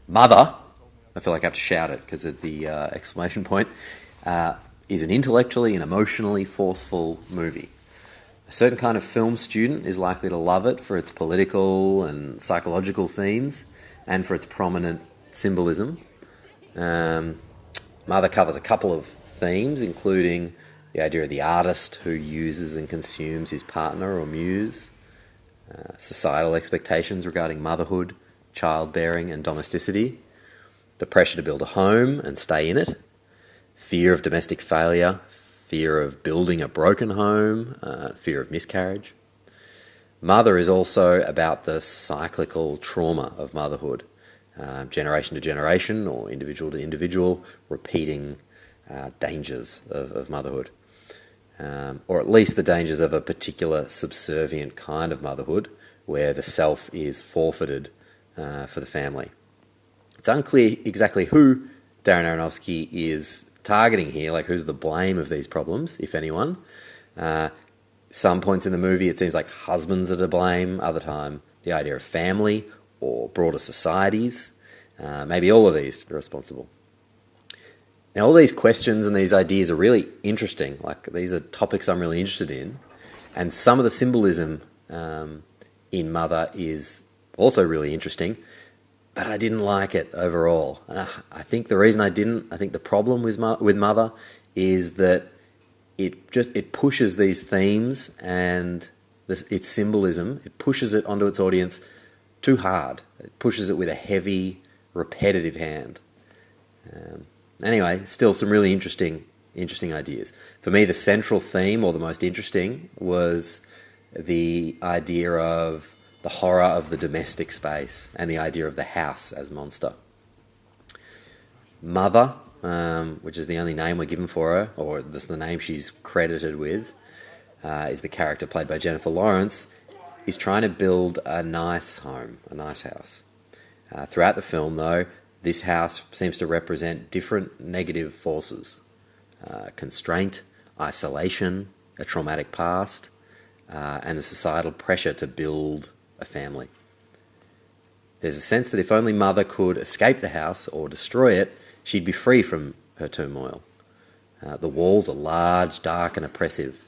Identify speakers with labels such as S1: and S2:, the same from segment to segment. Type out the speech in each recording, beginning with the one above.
S1: Mother, I feel like I have to shout it because of the exclamation point, is an intellectually and emotionally forceful movie. A certain kind of film student is likely to love it for its political and psychological themes and for its prominent symbolism. Mother covers a couple of themes, including the idea of the artist who uses and consumes his partner or muse, societal expectations regarding motherhood, childbearing and domesticity, the pressure to build a home and stay in it, fear of domestic failure, fear of building a broken home, fear of miscarriage. Mother is also about the cyclical trauma of motherhood, generation to generation or individual to individual, repeating dangers of motherhood, or at least the dangers of a particular subservient kind of motherhood where the self is forfeited for the family. It's unclear exactly who Darren Aronofsky is targeting here, like who's the blame of these problems, if anyone. Some points in the movie it seems like husbands are to blame, other time the idea of family or broader societies. Maybe all of these are responsible. Now all these questions and these ideas are really interesting, like these are topics I'm really interested in, and some of the symbolism in Mother is also really interesting, but I didn't like it overall. I think the reason I think the problem with Mother is that it pushes these themes and its symbolism, it pushes it onto its audience too hard. It pushes it with a heavy, repetitive hand. Anyway, still some really interesting ideas. For me, the central theme, or the most interesting, was the idea of the horror of the domestic space and the idea of the house as monster. Mother, which is the only name we're given for her, or this is the name she's credited with, is the character played by Jennifer Lawrence, is trying to build a nice home, a nice house. Throughout the film, though, this house seems to represent different negative forces. Constraint, isolation, a traumatic past, and the societal pressure to build a family. There's a sense that if only Mother could escape the house or destroy it, she'd be free from her turmoil. The walls are large, dark and oppressive.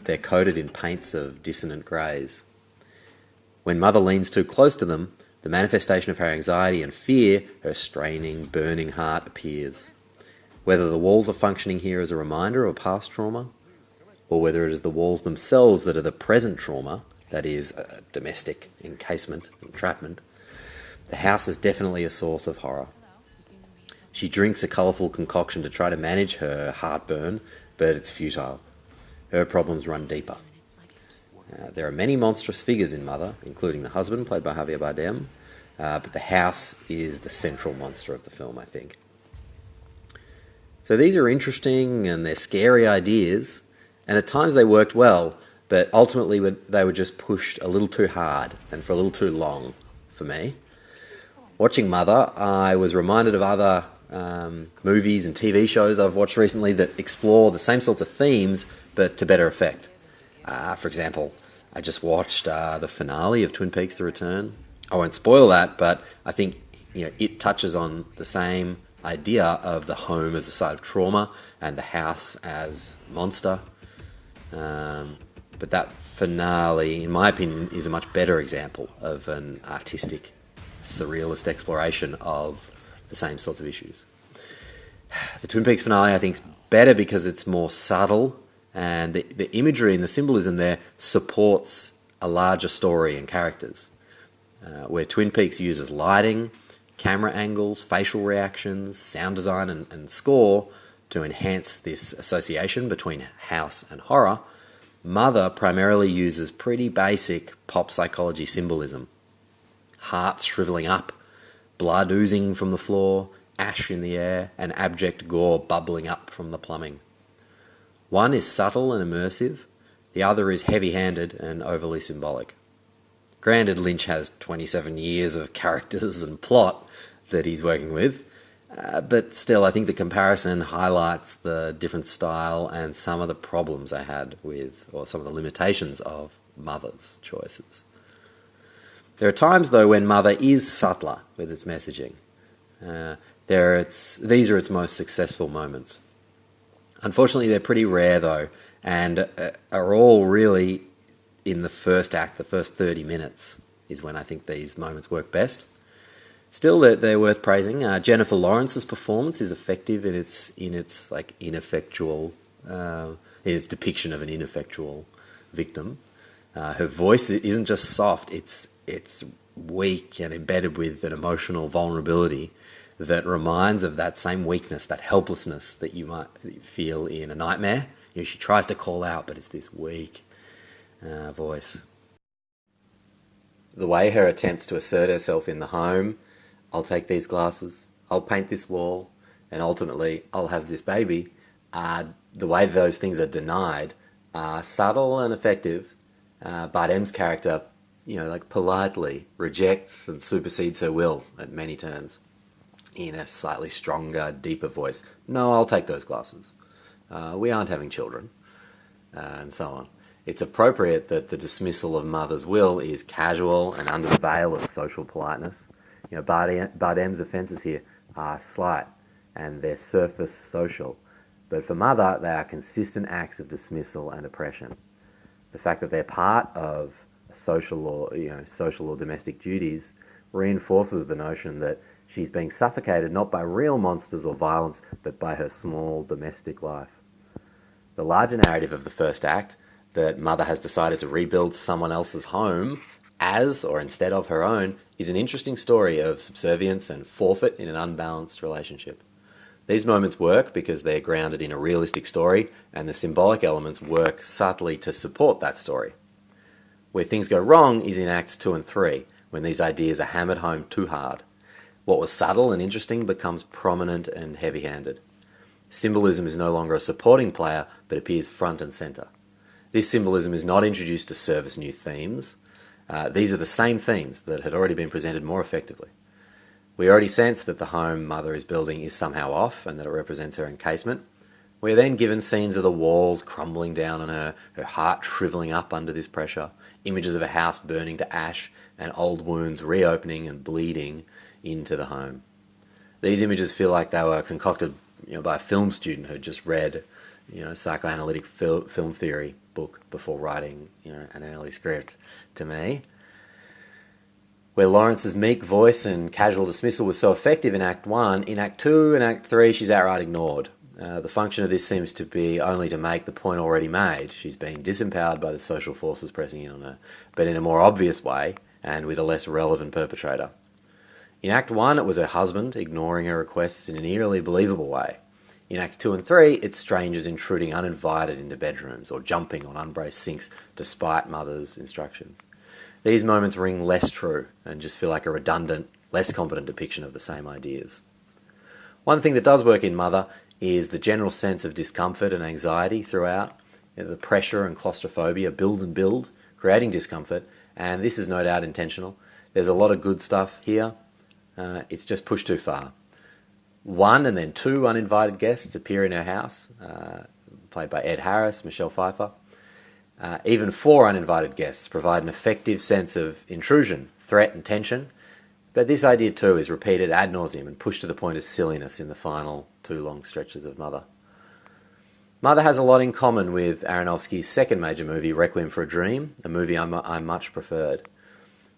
S1: They're coated in paints of dissonant greys. When Mother leans too close to them, the manifestation of her anxiety and fear, her straining, burning heart appears. Whether the walls are functioning here as a reminder of past trauma, or whether it is the walls themselves that are the present trauma, that is, domestic encasement, entrapment, the house is definitely a source of horror. She drinks a colourful concoction to try to manage her heartburn, but it's futile. Her problems run deeper. There are many monstrous figures in Mother, including the husband, played by Javier Bardem, but the house is the central monster of the film, I think. So these are interesting and they're scary ideas, and at times they worked well, but ultimately they were just pushed a little too hard and for a little too long for me. Watching Mother, I was reminded of other movies and TV shows I've watched recently that explore the same sorts of themes, but to better effect. For example, I just watched the finale of Twin Peaks: The Return. I won't spoil that, but I think it touches on the same idea of the home as a site of trauma and the house as monster. But that finale, in my opinion, is a much better example of an artistic, surrealist exploration of the same sorts of issues. The Twin Peaks finale, I think, is better because it's more subtle, and the imagery and the symbolism there supports a larger story and characters. Where Twin Peaks uses lighting, camera angles, facial reactions, sound design and score to enhance this association between house and horror, Mother primarily uses pretty basic pop psychology symbolism. Hearts shriveling up, blood oozing from the floor, ash in the air, and abject gore bubbling up from the plumbing. One is subtle and immersive, the other is heavy-handed and overly symbolic. Granted, Lynch has 27 years of characters and plot that he's working with, but still I think the comparison highlights the different style and some of the problems I had with, or some of the limitations of, Mother's choices. There are times, though, when Mother is subtler with its messaging. These are its most successful moments. Unfortunately, they're pretty rare though, and are all really in the first act. The first 30 minutes is when I think these moments work best. Still, they're worth praising. Jennifer Lawrence's performance is effective in its like ineffectual, in its depiction of an ineffectual victim. Her voice isn't just soft; it's weak and embedded with an emotional vulnerability that reminds of that same weakness, that helplessness that you might feel in A Nightmare. You know, she tries to call out, but it's this weak voice. The way her attempts to assert herself in the home, I'll take these glasses, I'll paint this wall, and ultimately I'll have this baby, the way those things are denied are subtle and effective. Bardem's character, like politely rejects and supersedes her will at many turns in a slightly stronger, deeper voice. No, I'll take those glasses. We aren't having children, and so on. It's appropriate that the dismissal of mother's will is casual and under the veil of social politeness. Bardem's offences here are slight and they're surface social, but for mother they are consistent acts of dismissal and oppression. The fact that they're part of social or domestic duties reinforces the notion that she's being suffocated not by real monsters or violence, but by her small domestic life. The larger narrative of the first act, that mother has decided to rebuild someone else's home as or instead of her own, is an interesting story of subservience and forfeit in an unbalanced relationship. These moments work because they're grounded in a realistic story, and the symbolic elements work subtly to support that story. Where things go wrong is in Acts 2 and 3, when these ideas are hammered home too hard. What was subtle and interesting becomes prominent and heavy-handed. Symbolism is no longer a supporting player, but appears front and centre. This symbolism is not introduced to service new themes. These are the same themes that had already been presented more effectively. We already sense that the home mother is building is somehow off and that it represents her encasement. We are then given scenes of the walls crumbling down on her heart shrivelling up under this pressure, images of a house burning to ash and old wounds reopening and bleeding into the home. These images feel like they were concocted by a film student who had just read psychoanalytic film theory book before writing an early script to me. Where Lawrence's meek voice and casual dismissal was so effective in Act 1, in Act 2 and Act 3 she's outright ignored. The function of this seems to be only to make the point already made. She's being disempowered by the social forces pressing in on her, but in a more obvious way and with a less relevant perpetrator. In Act 1 it was her husband ignoring her requests in an eerily believable way. In Acts 2 and 3, it's strangers intruding uninvited into bedrooms or jumping on unbraced sinks despite mother's instructions. These moments ring less true and just feel like a redundant, less competent depiction of the same ideas. One thing that does work in Mother is the general sense of discomfort and anxiety throughout. The pressure and claustrophobia build and build, creating discomfort, and this is no doubt intentional. There's a lot of good stuff here. It's just pushed too far. 1 and then 2 uninvited guests appear in her house, played by Ed Harris, Michelle Pfeiffer. Even 4 uninvited guests provide an effective sense of intrusion, threat and tension, but this idea too is repeated ad nauseum and pushed to the point of silliness in the final 2 long stretches of Mother. Mother has a lot in common with Aronofsky's second major movie, Requiem for a Dream, a movie I much preferred.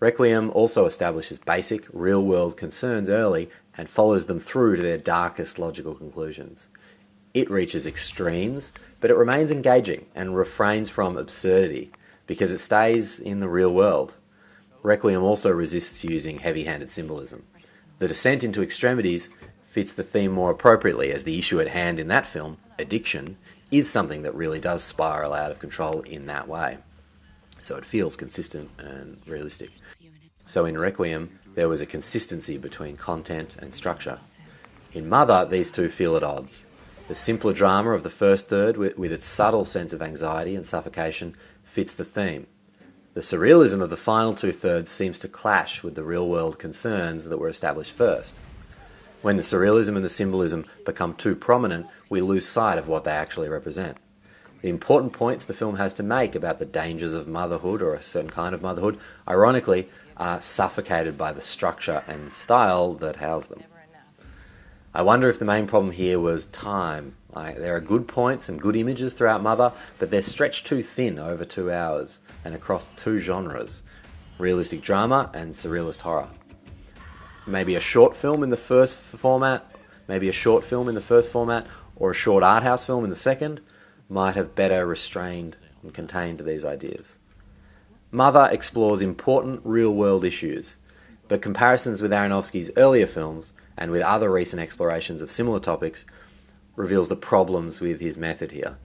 S1: Requiem also establishes basic, real-world concerns early and follows them through to their darkest logical conclusions. It reaches extremes, but it remains engaging and refrains from absurdity because it stays in the real world. Requiem also resists using heavy-handed symbolism. The descent into extremities fits the theme more appropriately, as the issue at hand in that film, addiction, is something that really does spiral out of control in that way. So it feels consistent and realistic. So in Requiem, there was a consistency between content and structure. In Mother, these two feel at odds. The simpler drama of the first third, with its subtle sense of anxiety and suffocation, fits the theme. The surrealism of the final 2/3 seems to clash with the real-world concerns that were established first. When the surrealism and the symbolism become too prominent, we lose sight of what they actually represent. The important points the film has to make about the dangers of motherhood, or a certain kind of motherhood, ironically, are suffocated by the structure and style that house them. I wonder if the main problem here was time. There are good points and good images throughout Mother, but they're stretched too thin over 2 hours and across 2 genres, realistic drama and surrealist horror. Maybe a short film in the first format, or a short art house film in the second might have better restrained and contained these ideas. Mother explores important real-world issues, but comparisons with Aronofsky's earlier films and with other recent explorations of similar topics reveals the problems with his method here.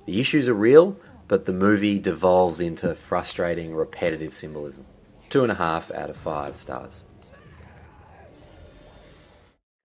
S1: The issues are real, but the movie devolves into frustrating, repetitive symbolism. 2.5 out of 5 stars.